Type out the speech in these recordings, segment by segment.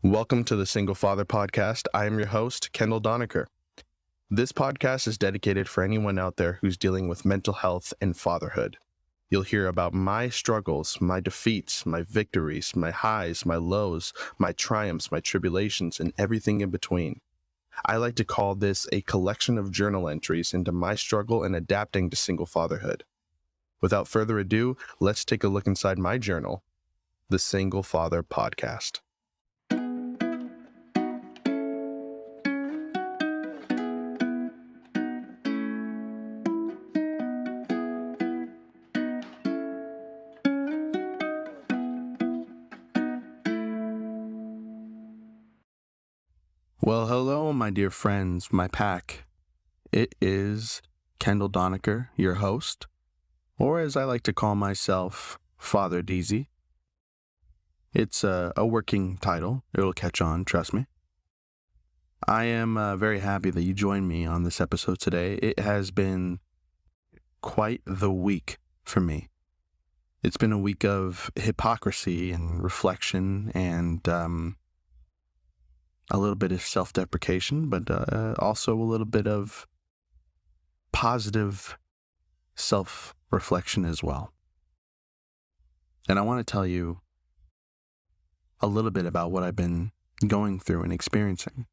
Welcome to the Single Father Podcast. I am your host, Kendall Donaker. This podcast is dedicated for anyone out there who's dealing with mental health and fatherhood. You'll hear about my struggles, my defeats, my victories, my highs, my lows, my triumphs, my tribulations, and everything in between. I like to call this a collection of journal entries into my struggle and adapting to single fatherhood. Without further ado, let's take a look inside my journal, the Single Father Podcast. Well, hello, my dear friends, my pack. It is Kendall Donaker, your host, or as I like to call myself, Father DZ. It's a working title. It'll catch on, trust me. I am very happy that you joined me on this episode today. It has been quite the week for me. It's been a week of hypocrisy and reflection and a little bit of self-deprecation, but also a little bit of positive self-reflection as well. And I want to tell you a little bit about what I've been going through and experiencing.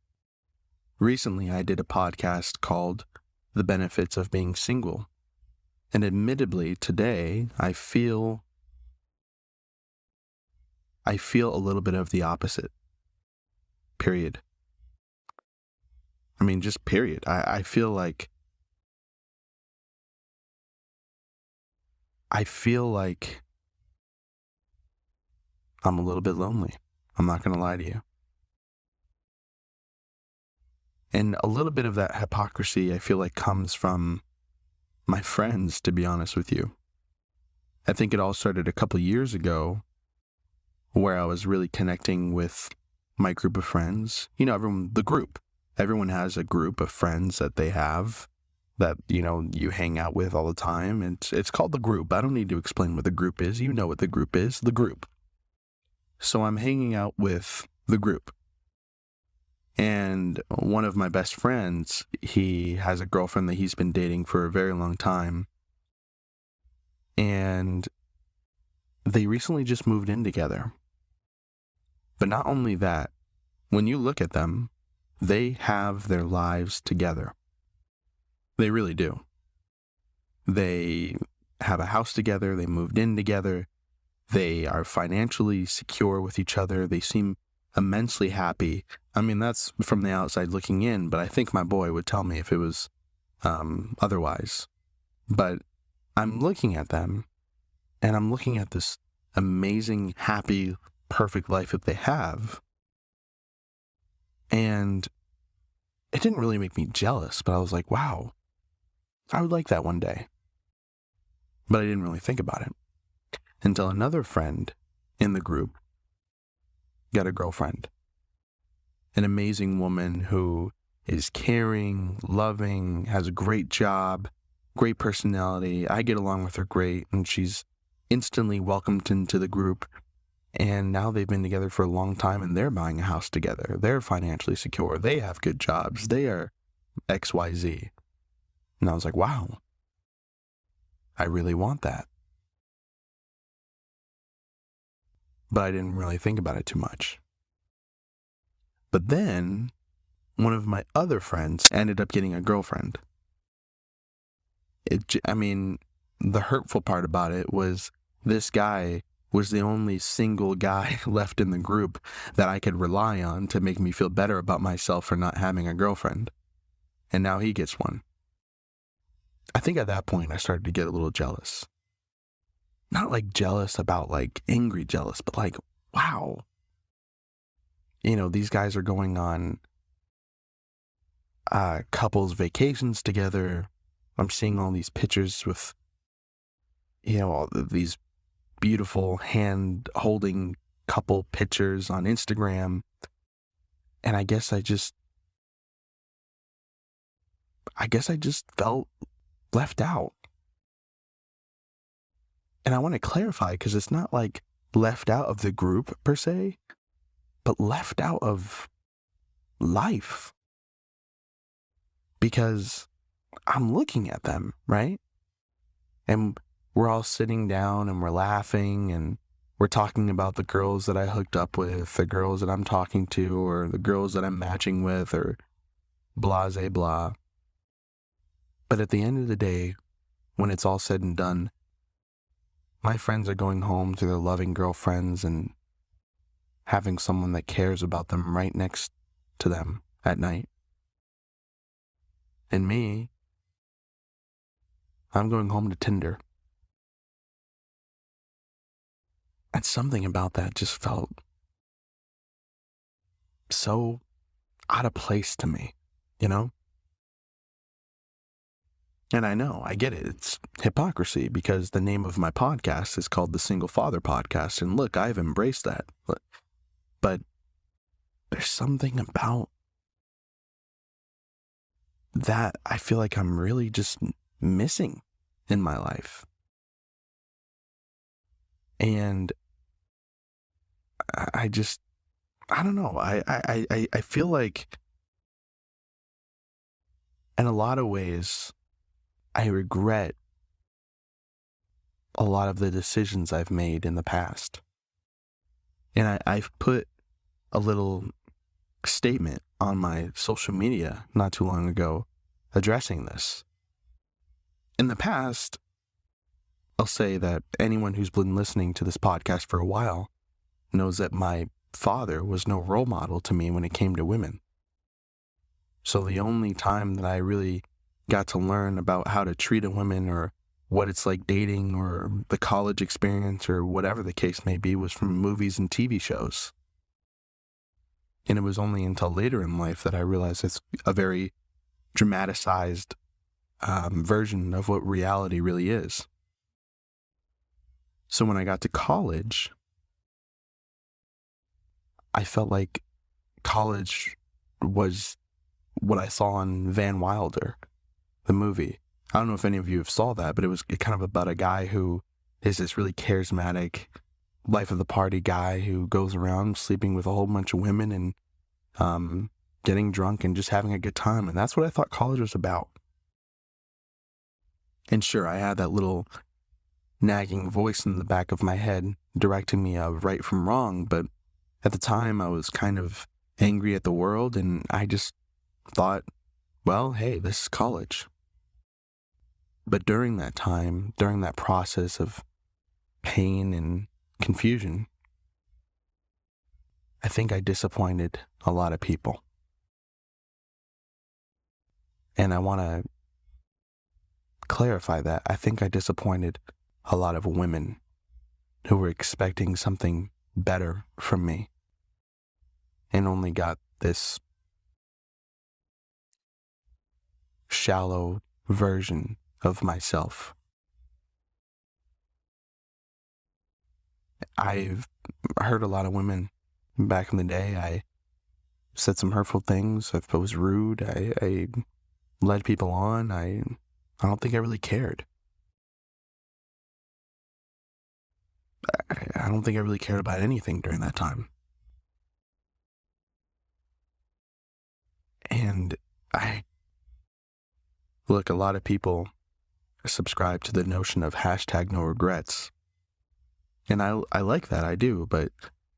Recently, I did a podcast called The Benefits of Being Single. And admittedly, today, I feel a little bit of the opposite. Period. I mean, just period. I feel like I'm a little bit lonely. I'm not going to lie to you. And a little bit of that hypocrisy, I feel like, comes from my friends, to be honest with you. I think it all started a couple years ago where I was really connecting with my group of friends. You know, everyone has a group of friends that they have that, you hang out with all the time. And it's called the group. I don't need to explain what the group is. You know what the group is, the group. So I'm hanging out with the group. And one of my best friends, he has a girlfriend that he's been dating for a very long time. And they recently just moved in together. But not only that, when you look at them, they have their lives together. They really do. They have a house together. They moved in together. They are financially secure with each other. They seem immensely happy. I mean, that's from the outside looking in, but I think my boy would tell me if it was otherwise. But I'm looking at them, and I'm looking at this amazing, happy, perfect life that they have. And it didn't really make me jealous, but I was like, wow, I would like that one day. But I didn't really think about it until another friend in the group got a girlfriend. An amazing woman who is caring, loving, has a great job, great personality. I get along with her great, and she's instantly welcomed into the group. And now they've been together for a long time, and they're buying a house together. They're financially secure. They have good jobs. They are XYZ. And I was like, wow, I really want that. But I didn't really think about it too much. But then one of my other friends ended up getting a girlfriend. The hurtful part about it was this guy was the only single guy left in the group that I could rely on to make me feel better about myself for not having a girlfriend. And now he gets one. I think at that point I started to get a little jealous. Not like jealous about like angry jealous, but like, wow. These guys are going on couples vacations together. I'm seeing all these pictures with, all these beautiful hand-holding couple pictures on Instagram. And I guess I just felt left out. And I want to clarify, because it's not like left out of the group per se, but left out of life because I'm looking at them, right? And we're all sitting down and we're laughing and we're talking about the girls that I hooked up with, the girls that I'm talking to, or the girls that I'm matching with, or blah, blah, blah. But at the end of the day, when it's all said and done, my friends are going home to their loving girlfriends and having someone that cares about them right next to them at night. And me, I'm going home to Tinder. And something about that just felt so out of place to me, you know? And I know, I get it. It's hypocrisy because the name of my podcast is called the Single Father Podcast. And look, I've embraced that. But there's something about that I feel like I'm really just missing in my life. And I don't know. I feel like in a lot of ways, I regret a lot of the decisions I've made in the past. And I've put a little statement on my social media not too long ago addressing this. In the past, I'll say that anyone who's been listening to this podcast for a while knows that my father was no role model to me when it came to women. So the only time that I really got to learn about how to treat a woman or what it's like dating or the college experience or whatever the case may be was from movies and TV shows. And it was only until later in life that I realized it's a very dramatized version of what reality really is. So when I got to college, I felt like college was what I saw in Van Wilder, the movie. I don't know if any of you have saw that, but it was kind of about a guy who is this really charismatic, life of the party guy who goes around sleeping with a whole bunch of women and getting drunk and just having a good time. And that's what I thought college was about. And sure, I had that little nagging voice in the back of my head directing me of right from wrong, but at the time I was kind of angry at the world and I just thought, well, hey, this is college. But during that time, during that process of pain and confusion, I think I disappointed a lot of people. And I want to clarify that. I think I disappointed a lot of women who were expecting something better from me and only got this shallow version of myself. I've heard a lot of women back in the day. I said some hurtful things. I was rude. I led people on. I don't think I really cared. I don't think I really cared about anything during that time. And look, a lot of people subscribe to the notion of hashtag no regrets. And I like that, I do, but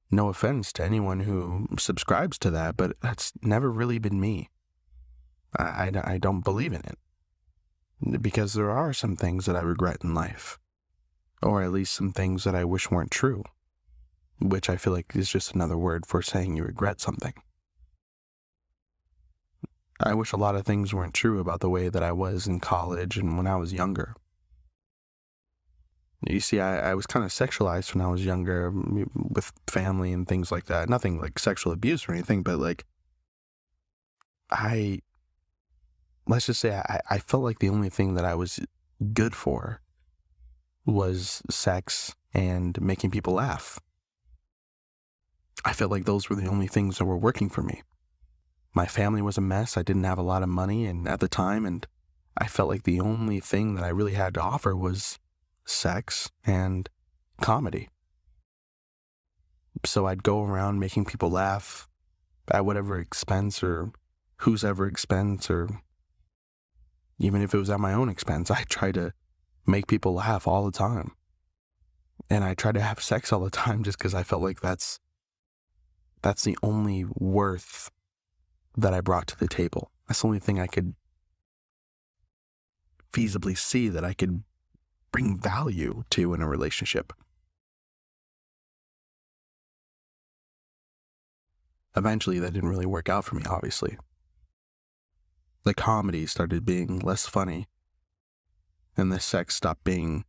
no offense to anyone who subscribes to that, but that's never really been me. I don't believe in it. Because there are some things that I regret in life. Or at least some things that I wish weren't true. Which I feel like is just another word for saying you regret something. I wish a lot of things weren't true about the way that I was in college and when I was younger. You see, I was kind of sexualized when I was younger with family and things like that. Nothing like sexual abuse or anything, but like, let's just say I felt like the only thing that I was good for was sex and making people laugh. I felt like those were the only things that were working for me. My family was a mess. I didn't have a lot of money at the time, and I felt like the only thing that I really had to offer was sex and comedy. So I'd go around making people laugh at whatever expense or whose ever expense, or even if it was at my own expense. I tried to make people laugh all the time. And I tried to have sex all the time just because I felt like that's the only worth that I brought to the table. That's the only thing I could feasibly see that I could bring value to in a relationship. Eventually, that didn't really work out for me, obviously. The comedy started being less funny, and the sex stopped being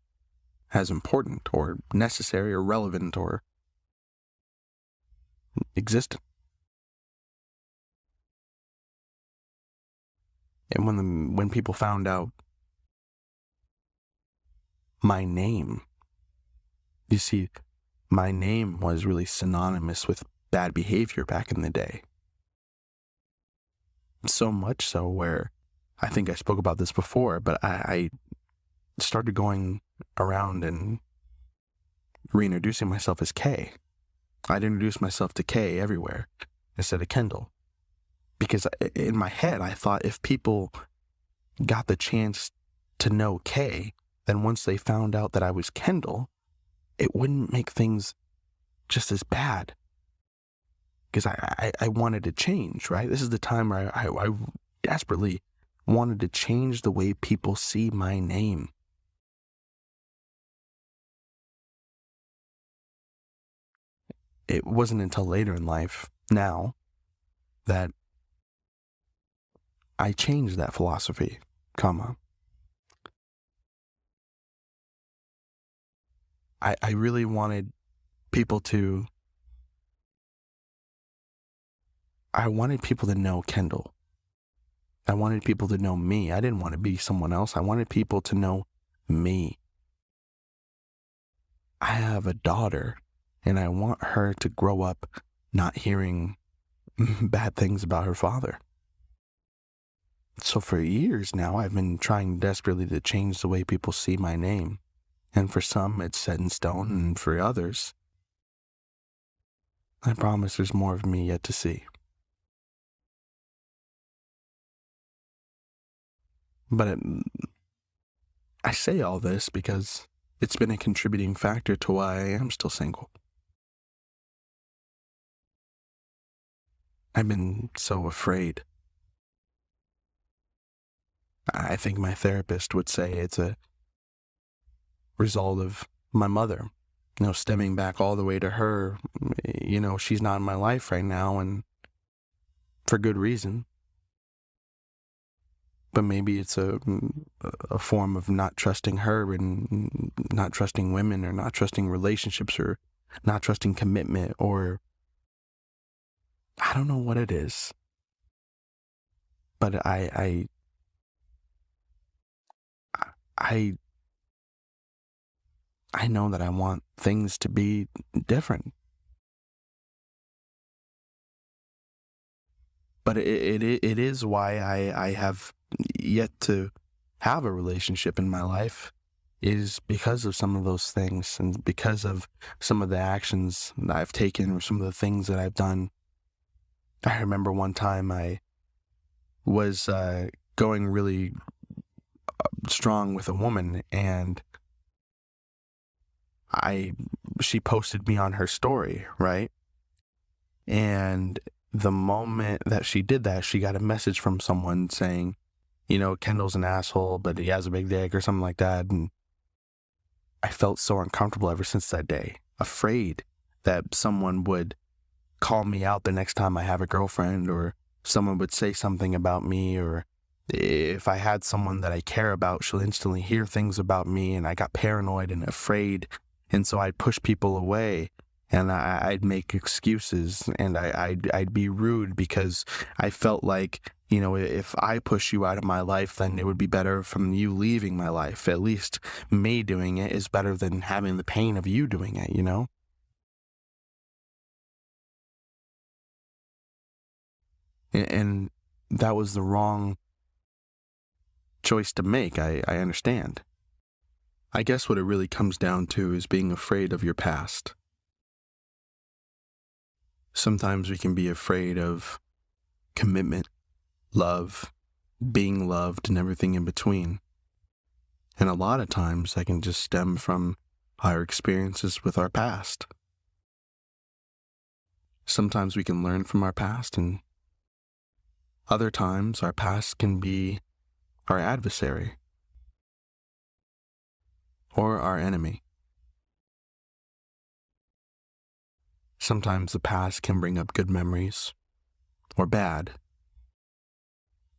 as important or necessary or relevant or existent. And when people found out my name, you see, my name was really synonymous with bad behavior back in the day. So much so where I think I spoke about this before, but I started going around and reintroducing myself as Kay. I'd introduce myself to Kay everywhere instead of Kendall. Because in my head, I thought if people got the chance to know Kay, then once they found out that I was Kendall, it wouldn't make things just as bad. Because I wanted to change, right? This is the time where I desperately wanted to change the way people see my name. It wasn't until later in life, now, that I changed that philosophy, I really wanted people to, I wanted people to know Kendall. I wanted people to know me. I didn't want to be someone else. I wanted people to know me. I have a daughter, and I want her to grow up not hearing bad things about her father. So for years now, I've been trying desperately to change the way people see my name. And for some, it's set in stone, and for others, I promise there's more of me yet to see. But I say all this because it's been a contributing factor to why I am still single. I've been so afraid. I think my therapist would say it's a result of my mother, stemming back all the way to her. She's not in my life right now, and for good reason. But maybe it's a form of not trusting her and not trusting women or not trusting relationships or not trusting commitment, or I don't know what it is. But I know that I want things to be different. But it is why I have yet to have a relationship in my life, is because of some of those things and because of some of the actions that I've taken or some of the things that I've done. I remember one time I was going really strong with a woman, and she posted me on her story, right? And the moment that she did that, she got a message from someone saying, Kendall's an asshole, but he has a big dick or something like that. And I felt so uncomfortable ever since that day, afraid that someone would call me out the next time I have a girlfriend, or someone would say something about me, or if I had someone that I care about, she'll instantly hear things about me. And I got paranoid and afraid. And so I'd push people away, and I'd make excuses, and I'd be rude because I felt like, if I push you out of my life, then it would be better from you leaving my life. At least me doing it is better than having the pain of you doing it. And that was the wrong choice to make. I understand. I guess what it really comes down to is being afraid of your past. Sometimes we can be afraid of commitment, love, being loved, and everything in between. And a lot of times that can just stem from our experiences with our past. Sometimes we can learn from our past, and other times our past can be our adversary or our enemy. Sometimes the past can bring up good memories or bad.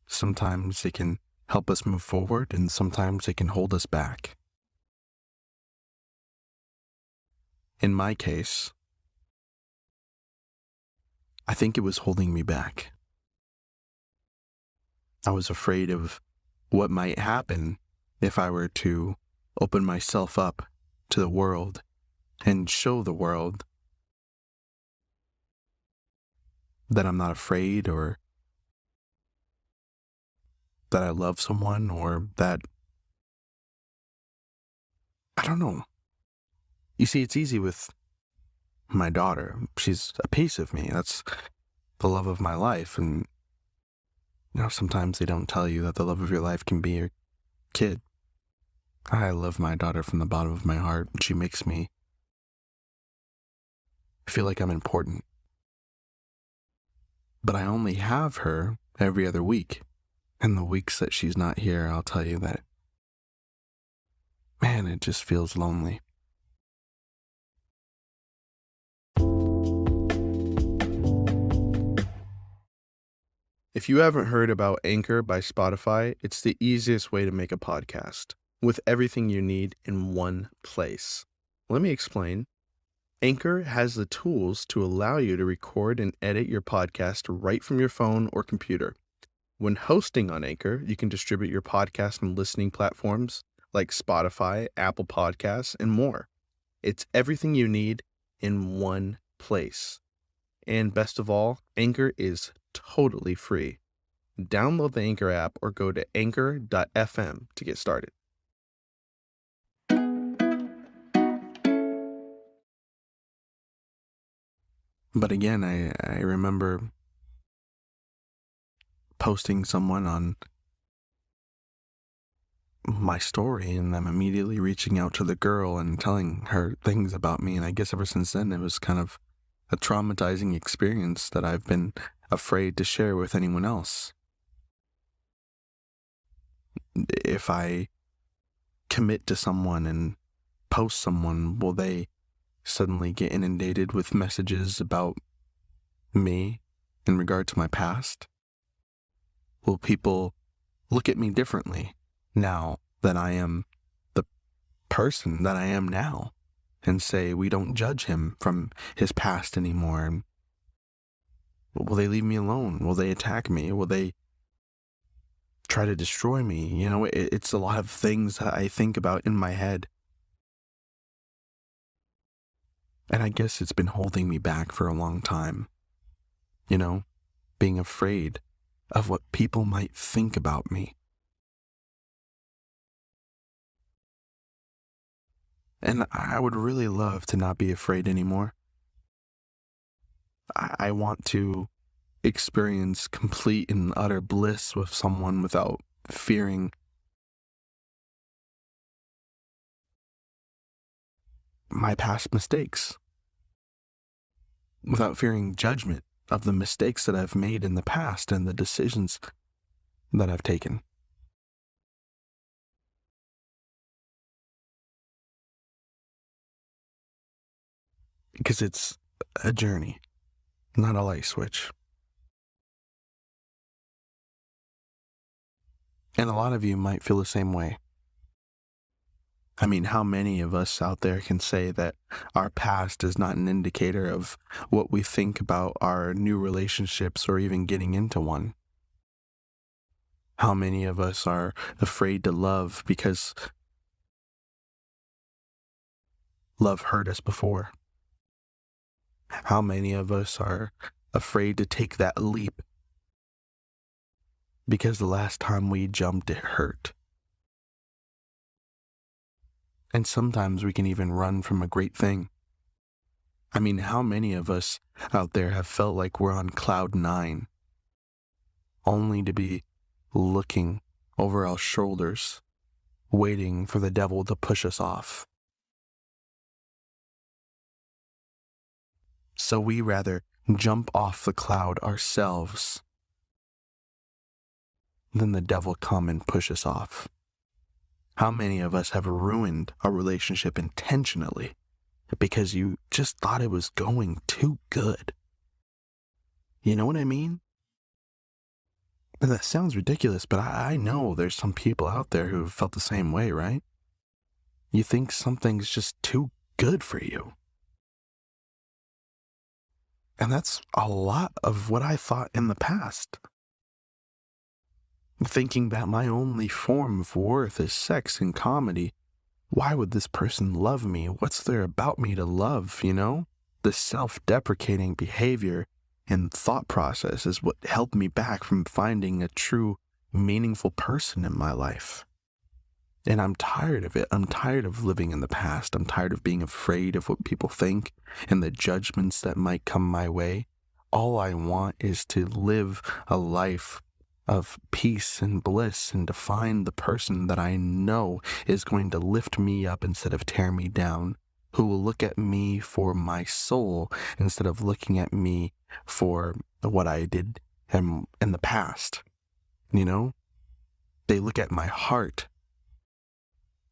Sometimes it can help us move forward, and sometimes it can hold us back. In my case, I think it was holding me back. I was afraid of what might happen if I were to open myself up to the world and show the world that I'm not afraid, or that I love someone, or that, I don't know. You see, it's easy with my daughter. She's a piece of me. That's the love of my life. And, sometimes they don't tell you that the love of your life can be your kid. I love my daughter from the bottom of my heart. She makes me feel like I'm important. But I only have her every other week. And the weeks that she's not here, I'll tell you that, man, it just feels lonely. If you haven't heard about Anchor by Spotify, it's the easiest way to make a podcast, with everything you need in one place. Let me explain. Anchor has the tools to allow you to record and edit your podcast right from your phone or computer. When hosting on Anchor, you can distribute your podcast on listening platforms like Spotify, Apple Podcasts, and more. It's everything you need in one place. And best of all, Anchor is totally free. Download the Anchor app or go to anchor.fm to get started. But again, I remember posting someone on my story and them immediately reaching out to the girl and telling her things about me. And I guess ever since then, it was kind of a traumatizing experience that I've been afraid to share with anyone else. If I commit to someone and post someone, will they suddenly get inundated with messages about me in regard to my past? Will people look at me differently now that I am the person that I am now, and say we don't judge him from his past anymore? Will they leave me alone? Will they attack me? Will they try to destroy me? It's a lot of things that I think about in my head. And I guess it's been holding me back for a long time. Being afraid of what people might think about me. And I would really love to not be afraid anymore. I want to experience complete and utter bliss with someone without fearing my past mistakes, without fearing judgment of the mistakes that I've made in the past and the decisions that I've taken. Because it's a journey, not a light switch. And a lot of you might feel the same way. I mean, how many of us out there can say that our past is not an indicator of what we think about our new relationships or even getting into one? How many of us are afraid to love because love hurt us before? How many of us are afraid to take that leap because the last time we jumped, it hurt? And sometimes we can even run from a great thing. I mean, how many of us out there have felt like we're on cloud nine, only to be looking over our shoulders, waiting for the devil to push us off? So we rather jump off the cloud ourselves than the devil come and push us off. How many of us have ruined a relationship intentionally because you just thought it was going too good? You know what I mean? And that sounds ridiculous, but I know there's some people out there who have felt the same way, right? You think something's just too good for you. And that's a lot of what I thought in the past. Thinking that my only form of worth is sex and comedy. Why would this person love me? What's there about me to love, you know? The self-deprecating behavior and thought process is what held me back from finding a true, meaningful person in my life. And I'm tired of it. I'm tired of living in the past. I'm tired of being afraid of what people think and the judgments that might come my way. All I want is to live a life of peace and bliss and to find the person that I know is going to lift me up instead of tear me down, who will look at me for my soul instead of looking at me for what I did in the past. You know, they look at my heart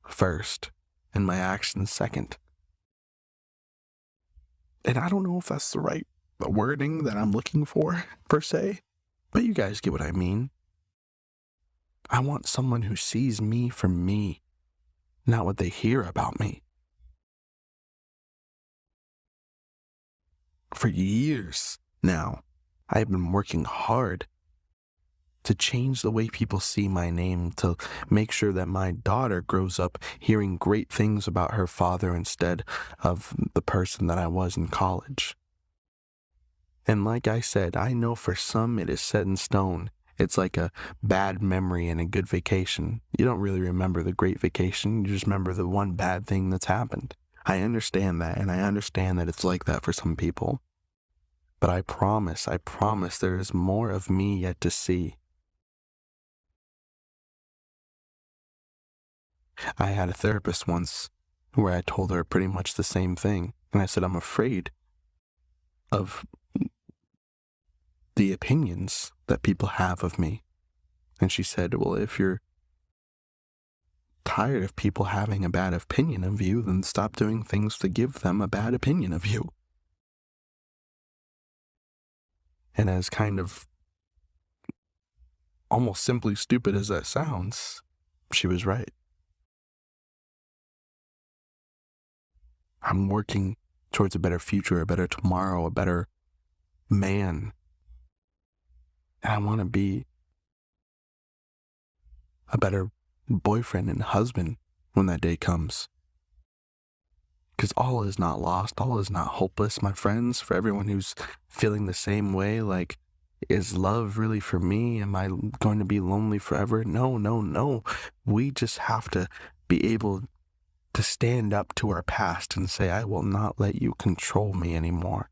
first and my actions second. And I don't know if that's the right wording that I'm looking for, per se, but you guys get what I mean. I want someone who sees me for me, not what they hear about me. For years now, I've been working hard to change the way people see my name, to make sure that my daughter grows up hearing great things about her father instead of the person that I was in college. And like I said, I know for some it is set in stone. It's like a bad memory and a good vacation. You don't really remember the great vacation, you just remember the one bad thing that's happened. I understand that, and I understand that it's like that for some people. But I promise there is more of me yet to see. I had a therapist once where I told her pretty much the same thing. And I said, I'm afraid of the opinions that people have of me. And she said, well, if you're tired of people having a bad opinion of you, then stop doing things to give them a bad opinion of you. And as kind of almost simply stupid as that sounds, she was right. I'm working towards a better future, a better tomorrow, a better man. And I want to be a better boyfriend and husband when that day comes. Because all is not lost, all is not hopeless, my friends. For everyone who's feeling the same way, like, is love really for me? Am I going to be lonely forever? No, no, no. We just have to be able to stand up to our past and say, I will not let you control me anymore.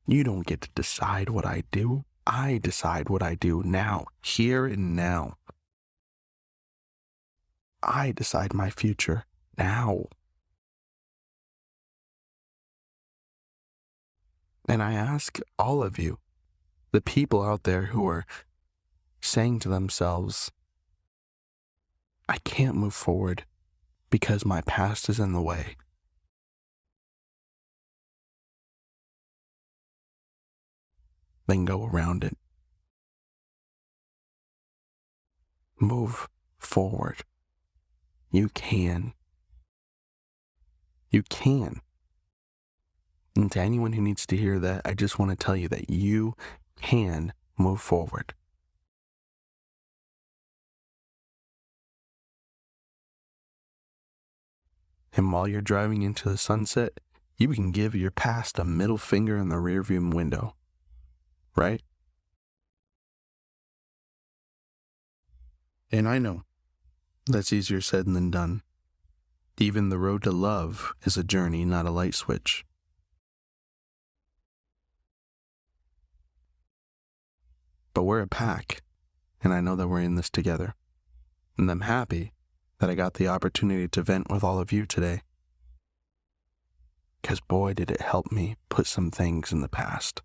You don't get to decide what I do. I decide what I do now, here and now. I decide my future now. And I ask all of you, the people out there who are saying to themselves, I can't move forward because my past is in the way. Then go around it. Move forward. You can. You can. And to anyone who needs to hear that, I just want to tell you that you can move forward. And while you're driving into the sunset, you can give your past a middle finger in the rearview window, right? And I know that's easier said than done. Even the road to love is a journey, not a light switch. But we're a pack, and I know that we're in this together. And I'm happy that I got the opportunity to vent with all of you today. Because boy, did it help me put some things in the past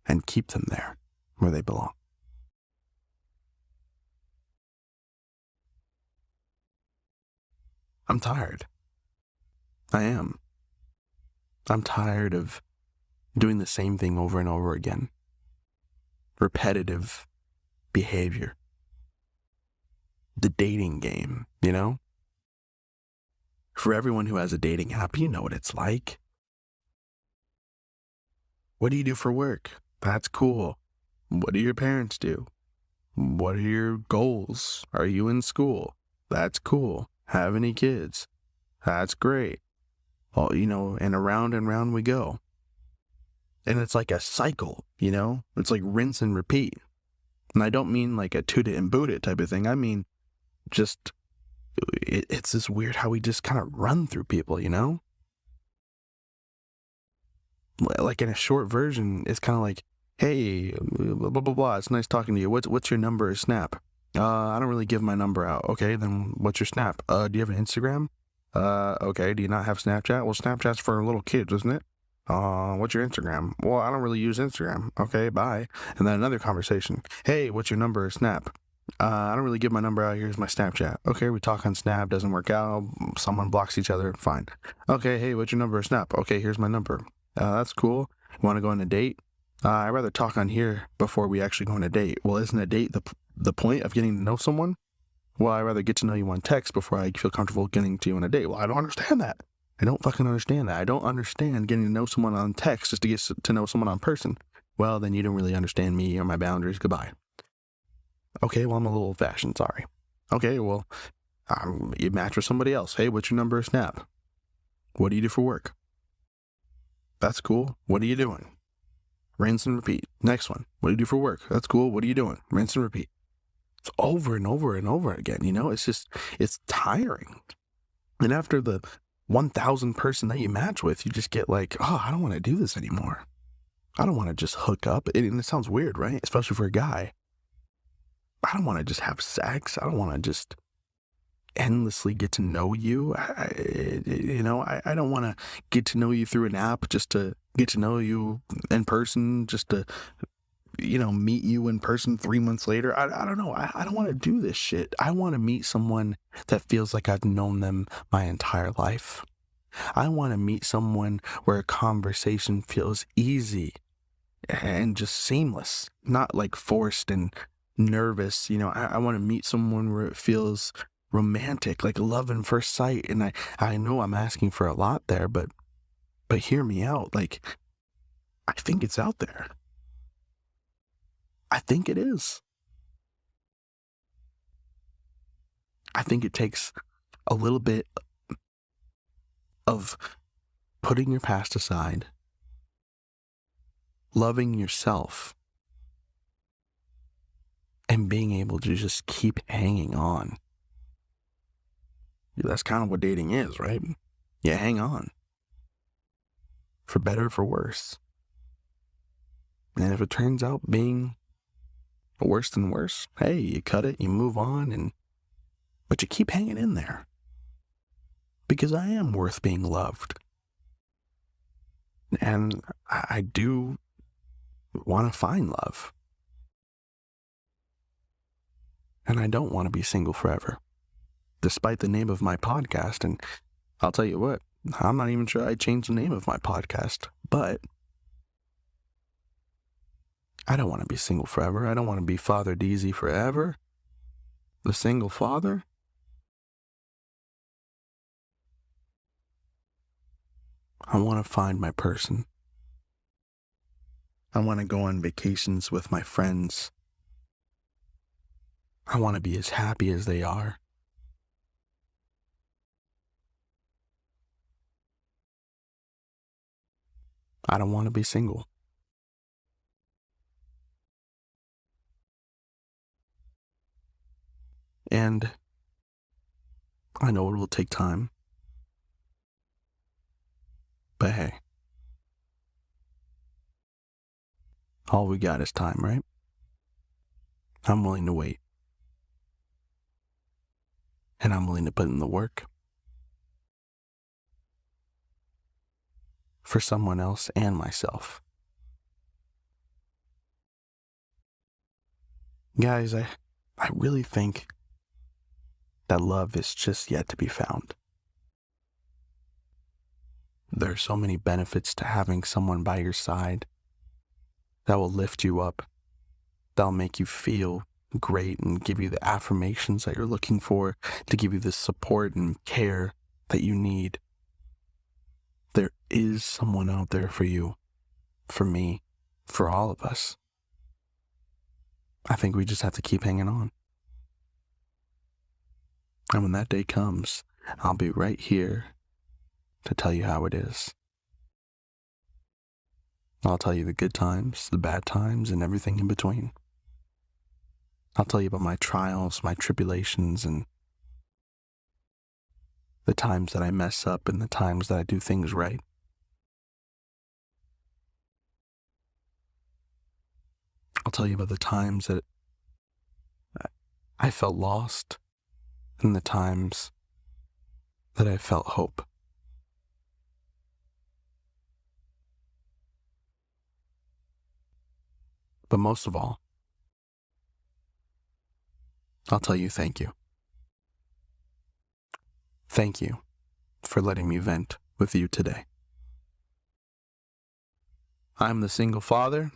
and keep them there where they belong. I'm tired. I am. I'm tired of doing the same thing over and over again. Repetitive behavior. The dating game, you know? For everyone who has a dating app, you know what it's like. What do you do for work? That's cool. What do your parents do? What are your goals? Are you in school? That's cool. Have any kids? That's great. Well, and around we go. And it's like a cycle, It's like rinse and repeat. And I don't mean like a toot it and boot it type of thing. I mean, just, it's this weird how we just kind of run through people, Like in a short version, it's kind of like, hey, blah, blah, blah, blah. It's nice talking to you. What's your number or Snap? I don't really give my number out. Okay, then what's your Snap? Do you have an Instagram? Okay, do you not have Snapchat? Well, Snapchat's for little kids, isn't it? What's your Instagram? Well, I don't really use Instagram. Okay, bye. And then another conversation. Hey, what's your number or Snap? I don't really give my number out. Here's my Snapchat. Okay, we talk on Snap. Doesn't work out. Someone blocks each other. Fine. Okay, hey, what's your number or Snap? Okay, here's my number. That's cool. You want to go on a date? I'd rather talk on here before we actually go on a date. Well, isn't a date the point of getting to know someone? Well, I'd rather get to know you on text before I feel comfortable getting to you on a date. Well, I don't understand that. I don't fucking understand that. I don't understand getting to know someone on text just to get to know someone on person. Well, then you don't really understand me or my boundaries. Goodbye. Okay, well, I'm a little old-fashioned. Sorry. Okay, well, you match with somebody else. Hey, what's your number or Snap? What do you do for work? That's cool. What are you doing? Rinse and repeat. Next one. What do you do for work? That's cool. What are you doing? Rinse and repeat. It's over and over and over again, it's tiring. And after the 1,000 person that you match with, you just get like, oh, I don't want to do this anymore. I don't want to just hook up. And it sounds weird, right? Especially for a guy. I don't want to just have sex. I don't want to just endlessly get to know you. I don't want to get to know you through an app just to get to know you in person, just to meet you in person 3 months later. I don't know. I don't want to do this shit. I want to meet someone that feels like I've known them my entire life. I want to meet someone where a conversation feels easy and just seamless, not like forced and nervous. I want to meet someone where it feels romantic, like love at first sight. And I know I'm asking for a lot there, but hear me out. Like, I think it's out there. I think it is. I think it takes a little bit of putting your past aside, loving yourself, and being able to just keep hanging on. That's kind of what dating is, right? You hang on. For better or for worse. And if it turns out being worse than worse, hey, you cut it, you move on, but you keep hanging in there. Because I am worth being loved. And I do want to find love. And I don't want to be single forever. Despite the name of my podcast, and I'll tell you what, I'm not even sure I changed the name of my podcast, but I don't want to be single forever. I don't want to be Father DZ forever. The single father. I want to find my person. I want to go on vacations with my friends. I want to be as happy as they are. I don't want to be single. And I know it will take time. But hey, all we got is time, right? I'm willing to wait. And I'm willing to put in the work. For someone else and myself. Guys, I really think that love is just yet to be found. There are so many benefits to having someone by your side that will lift you up, that'll make you feel great and give you the affirmations that you're looking for, to give you the support and care that you need. There is someone out there for you, for me, for all of us. I think we just have to keep hanging on. And when that day comes, I'll be right here to tell you how it is. I'll tell you the good times, the bad times, and everything in between. I'll tell you about my trials, my tribulations, and the times that I mess up and the times that I do things right. I'll tell you about the times that I felt lost and the times that I felt hope. But most of all, I'll tell you thank you. Thank you for letting me vent with you today. I'm the single father,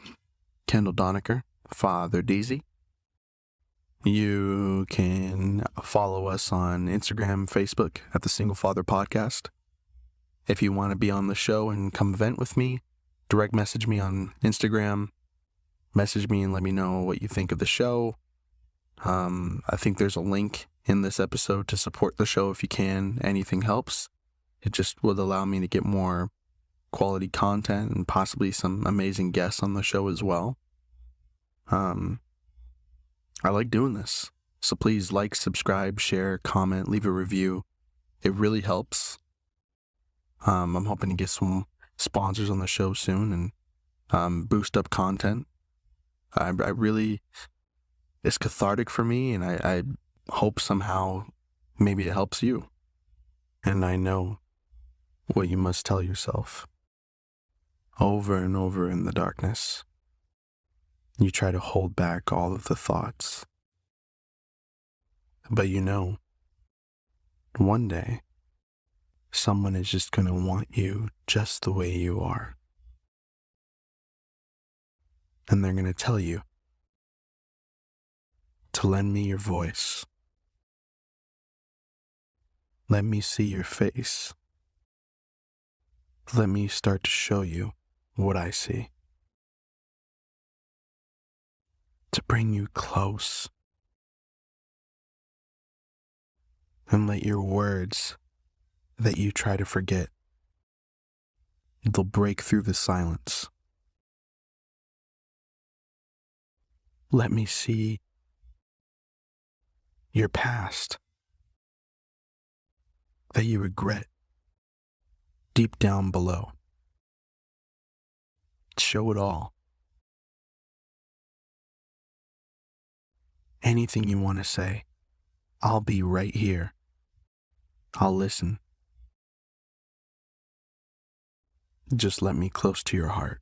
Kendall Donaker, Father DZ. You can follow us on Instagram, Facebook at the Single Father Podcast. If you want to be on the show and come vent with me, direct message me on Instagram. Message me and let me know what you think of the show. I think there's a link in this episode to support the show if you can. Anything helps. It just would allow me to get more quality content and possibly some amazing guests on the show as well. I like doing this. So please like, subscribe, share, comment, leave a review. It really helps. I'm hoping to get some sponsors on the show soon and boost up content. I really, it's cathartic for me, and I hope somehow maybe it helps you. And I know what you must tell yourself over and over in the darkness. You try to hold back all of the thoughts. But you know, one day, someone is just going to want you just the way you are. And they're going to tell you to lend me your voice. Let me see your face. Let me start to show you what I see. To bring you close. And let your words that you try to forget, they'll break through the silence. Let me see your past that you regret deep down below. Show it all. Anything you want to say, I'll be right here. I'll listen. Just let me close to your heart.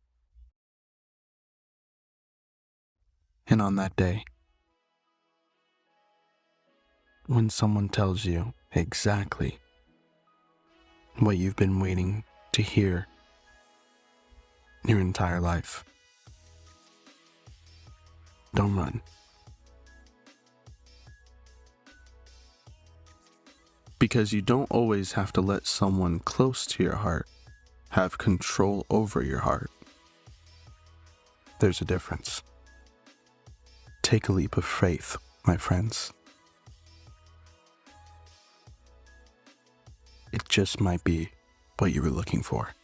And on that day, when someone tells you exactly what you've been waiting to hear your entire life, don't run. Because you don't always have to let someone close to your heart have control over your heart. There's a difference. Take a leap of faith, my friends. It just might be what you were looking for.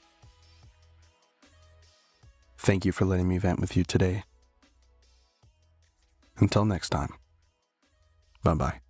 Thank you for letting me vent with you today. Until next time, bye-bye.